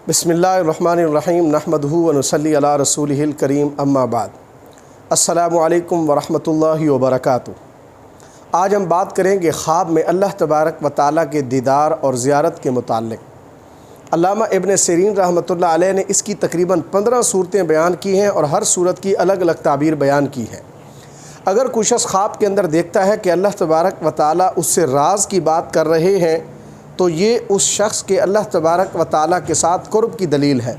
بسم اللہ الرحمن الرحیم نحمدہ و نصلی علی رسولہ الکریم اما بعد۔ السلام علیکم ورحمۃ اللہ وبرکاتہ۔ آج ہم بات کریں گے خواب میں اللہ تبارک و تعالیٰ کے دیدار اور زیارت کے متعلق۔ علامہ ابن سیرین رحمۃ اللہ علیہ نے اس کی تقریباً 15 صورتیں بیان کی ہیں اور ہر صورت کی الگ الگ تعبیر بیان کی ہے۔ اگر کوئی شخص خواب کے اندر دیکھتا ہے کہ اللہ تبارک و تعالیٰ اس سے راز کی بات کر رہے ہیں تو یہ اس شخص کے اللہ تبارک و تعالیٰ کے ساتھ قرب کی دلیل ہے۔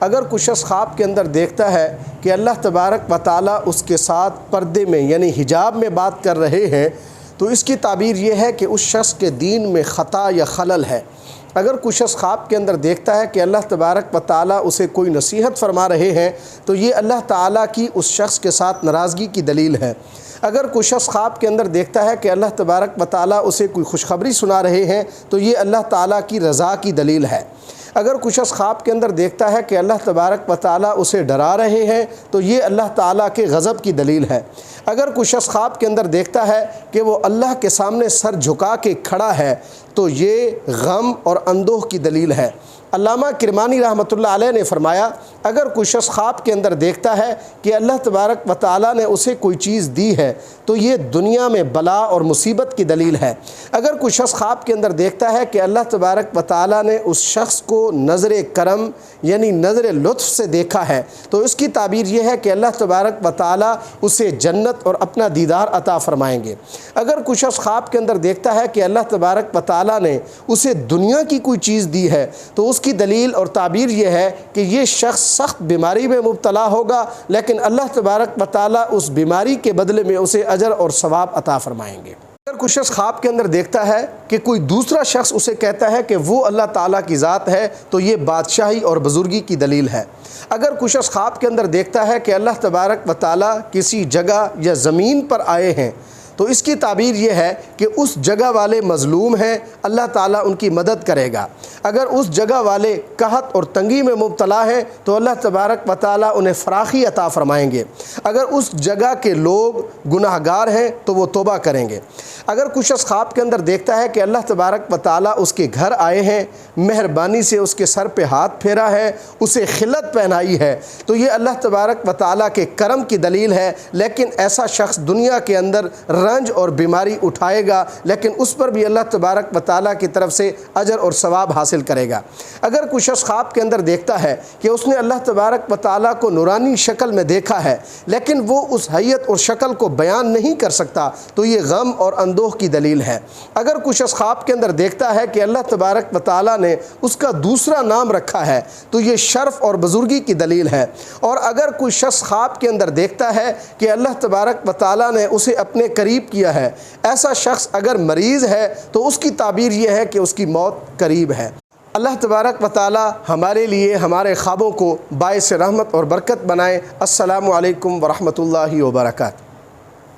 اگر کوئی شخص خواب کے اندر دیکھتا ہے کہ اللہ تبارک و تعالیٰ اس کے ساتھ پردے میں یعنی حجاب میں بات کر رہے ہیں تو اس کی تعبیر یہ ہے کہ اس شخص کے دین میں خطا یا خلل ہے۔ اگر کوئی شخص خواب کے اندر دیکھتا ہے کہ اللہ تبارک و تعالیٰ اسے کوئی نصیحت فرما رہے ہیں تو یہ اللہ تعالیٰ کی اس شخص کے ساتھ ناراضگی کی دلیل ہے۔ اگر کوئی شخص خواب کے اندر دیکھتا ہے کہ اللہ تبارک و تعالیٰ اسے کوئی خوشخبری سنا رہے ہیں تو یہ اللہ تعالیٰ کی رضا کی دلیل ہے۔ اگر کوئی شخص خواب کے اندر دیکھتا ہے کہ اللہ تبارک و تعالیٰ اسے ڈرا رہے ہیں تو یہ اللہ تعالیٰ کے غضب کی دلیل ہے۔ اگر کوئی شخص خواب کے اندر دیکھتا ہے کہ وہ اللہ کے سامنے سر جھکا کے کھڑا ہے تو یہ غم اور اندوہ کی دلیل ہے۔ علامہ کرمانی رحمۃ اللہ علیہ نے فرمایا اگر کوئی شخص خواب کے اندر دیکھتا ہے کہ اللہ تبارک و تعالیٰ نے اسے کوئی چیز دی ہے تو یہ دنیا میں بلا اور مصیبت کی دلیل ہے۔ اگر کوئی شخص خواب کے اندر دیکھتا ہے کہ اللہ تبارک و تعالیٰ نے اس شخص کو نظر کرم یعنی نظر لطف سے دیکھا ہے تو اس کی تعبیر یہ ہے کہ اللہ تبارک و تعالیٰ اسے جنت اور اپنا دیدار عطا فرمائیں گے۔ اگر کوئی شخص خواب کے اندر دیکھتا ہے کہ اللہ تبارک و تعالیٰ نے اسے دنیا کی کوئی چیز دی ہے تو اس کی دلیل اور تعبیر یہ ہے کہ یہ شخص سخت بیماری میں مبتلا ہوگا لیکن اللہ تبارک و تعالیٰ اس بیماری کے بدلے میں اسے اجر اور ثواب عطا فرمائیں گے۔ اگر کوئی شخص خواب کے اندر دیکھتا ہے کہ کوئی دوسرا شخص اسے کہتا ہے کہ وہ اللہ تعالیٰ کی ذات ہے تو یہ بادشاہی اور بزرگی کی دلیل ہے۔ اگر کوئی شخص خواب کے اندر دیکھتا ہے کہ اللہ تبارک و تعالیٰ کسی جگہ یا زمین پر آئے ہیں تو اس کی تعبیر یہ ہے کہ اس جگہ والے مظلوم ہیں، اللہ تعالیٰ ان کی مدد کرے گا۔ اگر اس جگہ والے قحط اور تنگی میں مبتلا ہیں تو اللہ تبارک و تعالیٰ انہیں فراخی عطا فرمائیں گے۔ اگر اس جگہ کے لوگ گناہ گار ہیں تو وہ توبہ کریں گے۔ اگر کوئی شخص خواب کے اندر دیکھتا ہے کہ اللہ تبارک و تعالیٰ اس کے گھر آئے ہیں، مہربانی سے اس کے سر پہ ہاتھ پھیرا ہے، اسے خلعت پہنائی ہے تو یہ اللہ تبارک و تعالیٰ کے کرم کی دلیل ہے، لیکن ایسا شخص دنیا کے اندر رنج اور بیماری اٹھائے گا لیکن اس پر بھی اللہ تبارک و تعالیٰ کی طرف سے اجر اور ثواب حاصل کرے گا۔ اگر کوئی شخص خواب کے اندر دیکھتا ہے کہ اس نے اللہ تبارک و تعالیٰ کو نورانی شکل میں دیکھا ہے لیکن وہ اس حیت اور شکل کو بیان نہیں کر سکتا تو یہ غم اور اندوہ کی دلیل ہے۔ اگر کوئی شخص خواب کے اندر دیکھتا ہے کہ اللہ تبارک و تعالیٰ نے اس کا دوسرا نام رکھا ہے تو یہ شرف اور بزرگی کی دلیل ہے۔ اور اگر کوئی شخص خواب کے اندر دیکھتا ہے کہ اللہ تبارک و تعالیٰ نے اسے اپنے قریب کیا ہے، ایسا شخص اگر مریض ہے تو اس کی تعبیر یہ ہے کہ اس کی موت قریب ہے۔ اللہ تبارک و تعالی ہمارے لیے ہمارے خوابوں کو باعث رحمت اور برکت بنائے۔ السلام علیکم ورحمۃ اللہ وبرکاتہ۔